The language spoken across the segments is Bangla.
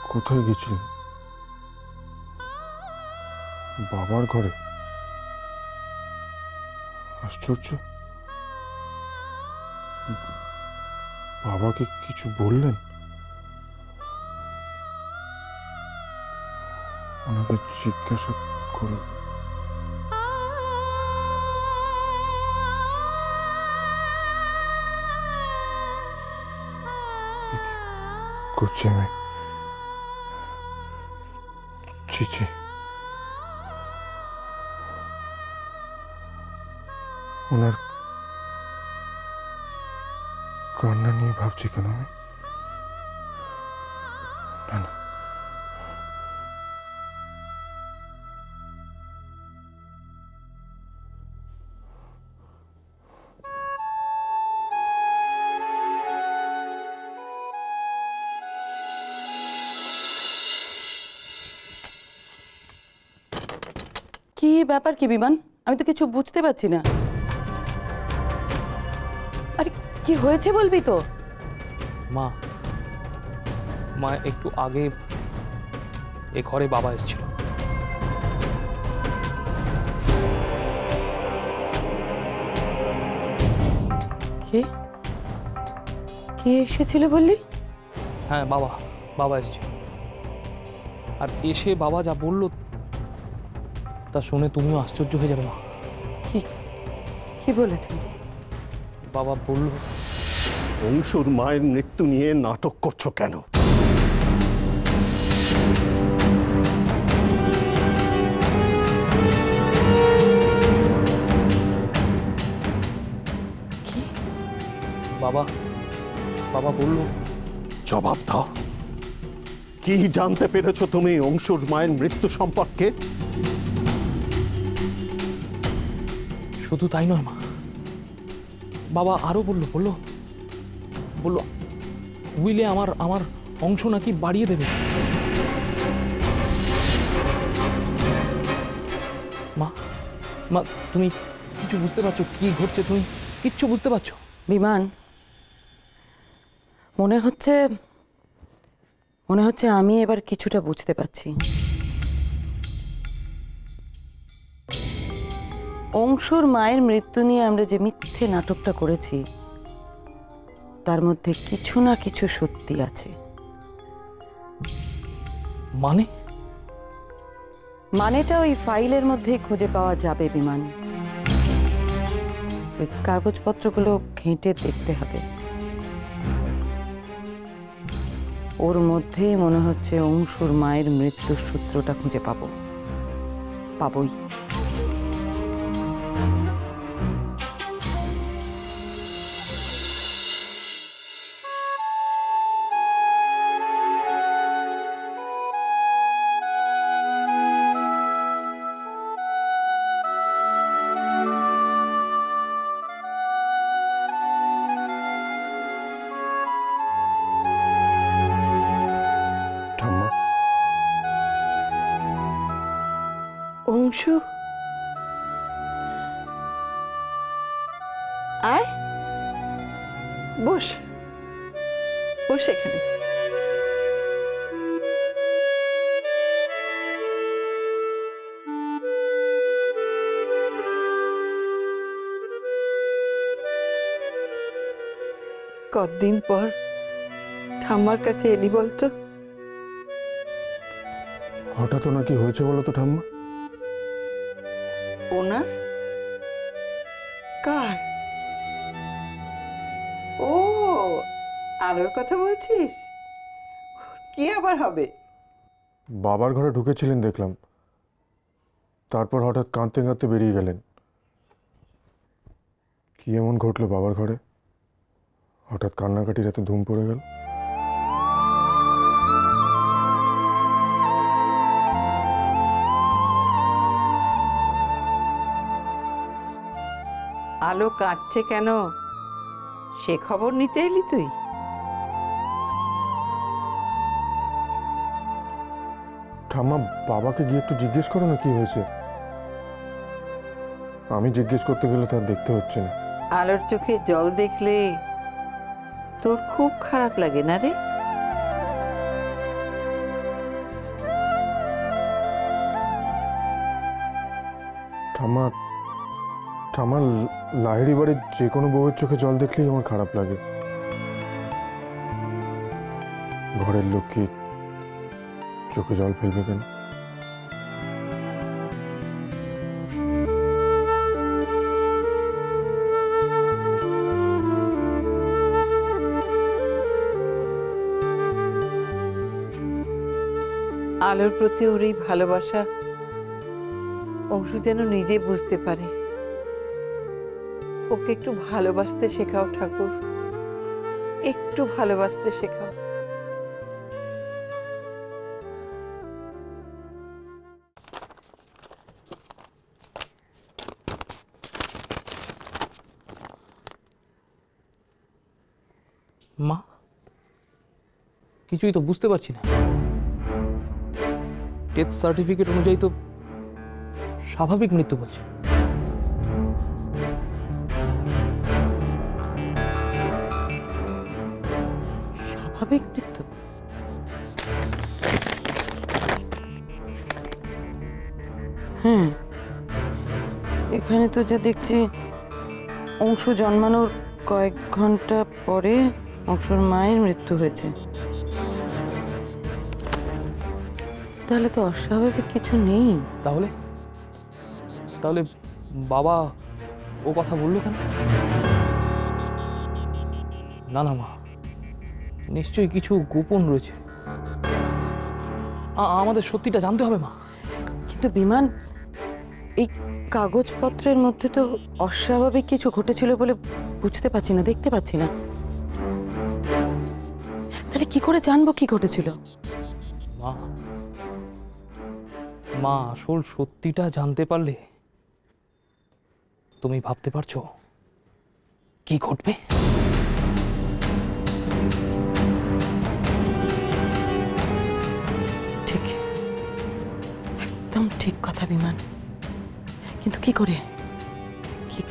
কোথায় গেছিলেন? বাবার ঘরে? আশ্চর্য, বাবাকে কিছু বললেন? ওনাকে জিজ্ঞাসা করুন। করছি আমি। ছি, ওনার কান্না নিয়ে ভাবছি কেন আমি? না না, কি ব্যাপার কি বিমান? আমি তো কিছু বুঝতে পারছি না। আরে কি হয়েছে বলবি তো? মা মা একটু আগে এ ঘরে বাবা এসেছিল। কে কে এসেছিল বললি? হ্যাঁ, বাবা এসেছিল। আর এসে বাবা যা বলল তা শুনে তুমিও আশ্চর্য হয়ে যাবে মা। কি কি বলেছেন? বাবা বলল, অংশুর মায়ের মৃত্যু নিয়ে নাটক করছো কেন? বাবা বলল। জবাব দাও, কি জানতে পেরেছো তুমি অংশুর মায়ের মৃত্যু সম্পর্কে? শুধু তাই নয় মা, বাবা আরো বলল উইলে আমার অংশ নাকি বাড়িয়ে দেবে। মা তুমি কিছু বুঝতে পারছো কি ঘটছে? তুমি কিচ্ছু বুঝতে পারছো? বিমান, মনে হচ্ছে আমি এবার কিছুটা বুঝতে পারছি। অংশুর মায়ের মৃত্যু নিয়ে আমরা যে মিথ্যে নাটকটা করেছি তার মধ্যে কিছু না কিছু সত্যি আছে। মানেটা ওই ফাইলের মধ্যেই খুঁজে পাওয়া যাবে বিমান। ওই কাগজপত্রগুলো ঘেঁটে দেখতে হবে। ওর মধ্যেই মনে হচ্ছে অংশুর মায়ের মৃত্যুর সূত্রটা খুঁজে পাবোই। অংশু, আয় বস এখানে। কতদিন পর ঠাম্মার কাছে এলি বলতো? হঠাৎ নাকি হয়েছে বলো তো ঠাম্মা? ওনার? কার? ও, আলোর কথা বলছিস? কি আবার হবে? বাবার ঘরে ঢুকেছিলেন দেখলাম, তারপর হঠাৎ কাঁদতে কাঁদতে বেরিয়ে গেলেন। কি এমন ঘটলো বাবার ঘরে? হঠাৎ কান্নাকাটির এত ধুম পড়ে গেল। আলো কাঁদছে কেন সে খবর নিতে এলি তুই? ঠাম্মা, বাবাকে গিয়ে একটু জিজ্ঞেস করো না কি হয়েছে। আমি জিজ্ঞেস করতে গেলে তার দেখতে হচ্ছে না। আলোর চোখে জল দেখলে তোর খুব খারাপ লাগে না রে? ঠাম্মা ঠাম্মা লাহিড়ি বাড়ির যে কোনো বউয়ের চোখে জল দেখলেই আমার খারাপ লাগে। ঘরের লোক কি চোখে জল ফেলবে কেন? আলোর প্রতি ওর এই ভালোবাসা অংশু যেন নিজে বুঝতে পারে। ওকে একটু ভালোবাসতে শেখাও ঠাকুর, একটু ভালোবাসতে শেখাও। মা, কিছুই তো বুঝতে পারছি না। ডেথ সার্টিফিকেট অনুযায়ী তো স্বাভাবিক মৃত্যু বলছে। স্বাভাবিক মৃত্যু? হ্যাঁ, এখানে তো যা দেখছি অংশ জন্মানোর কয়েক ঘন্টা পরে অংশুর মায়ের মৃত্যু হয়েছে। তাহলে তো অস্বাভাবিক কিছু নেই। তাহলে তাহলে বাবা ও কথা বললো কেন? না না মা, নিশ্চয়ই কিছু গোপন রয়েছে। আমাদের সত্যিটা জানতে হবে মা। কিন্তু বিমান, এই কাগজপত্রের মধ্যে তো অস্বাভাবিক কিছু ঘটেছিল বলে বুঝতে পারছি না, দেখতে পাচ্ছি না। তাহলে কি করে জানবো কি ঘটেছিল? মা মা, আসল সত্যিটা জানতে পারলে তুমি ভাবতে পারছো কি ঘটবে? ঠিক, একদম ঠিক কথা বিমান। কিন্তু কি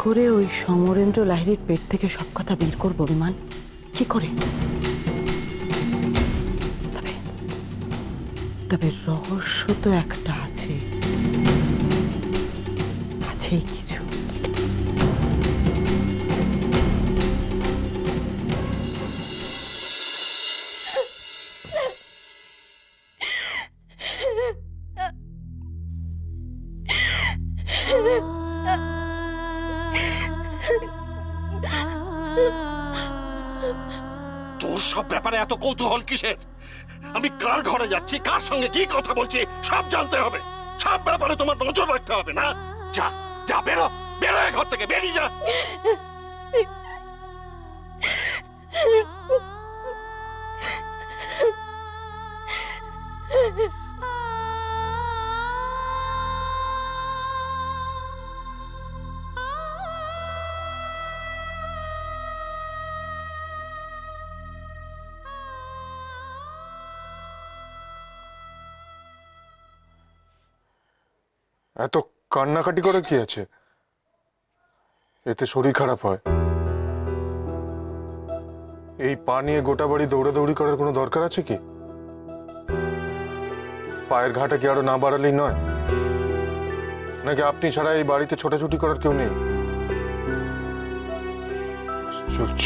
করে ওই সমরেন্দ্র লাহিড়ীর পেট থেকে সব কথা বের করবো বিমান? কি করে? তবে রহস্য তো একটা আছে, আছেই কিছু। তোর সব ব্যাপারে এত কৌতূহল কিসের? আমি কার ঘরে যাচ্ছি, কার সঙ্গে কি কথা বলছি সব জানতে হবে। সব ব্যাপারে তোমার নজর রাখতে হবে না? যা যা, বেরো বেরো, ঘর থেকে বেরিয়ে যা। এত কান্নাকাটি করে কি আছে? এতে শরীর খারাপ হয়। এই পা নিয়ে গোটা বাড়ি দৌড়াদৌড়ি করার কোনো দরকার আছে কি? পায়ের ঘাটা কি আরো না বাড়ালেই নয়? নাকি আপনি ছাড়া এই বাড়িতে ছোটাছুটি করার কেউ নেই? আশ্চর্য।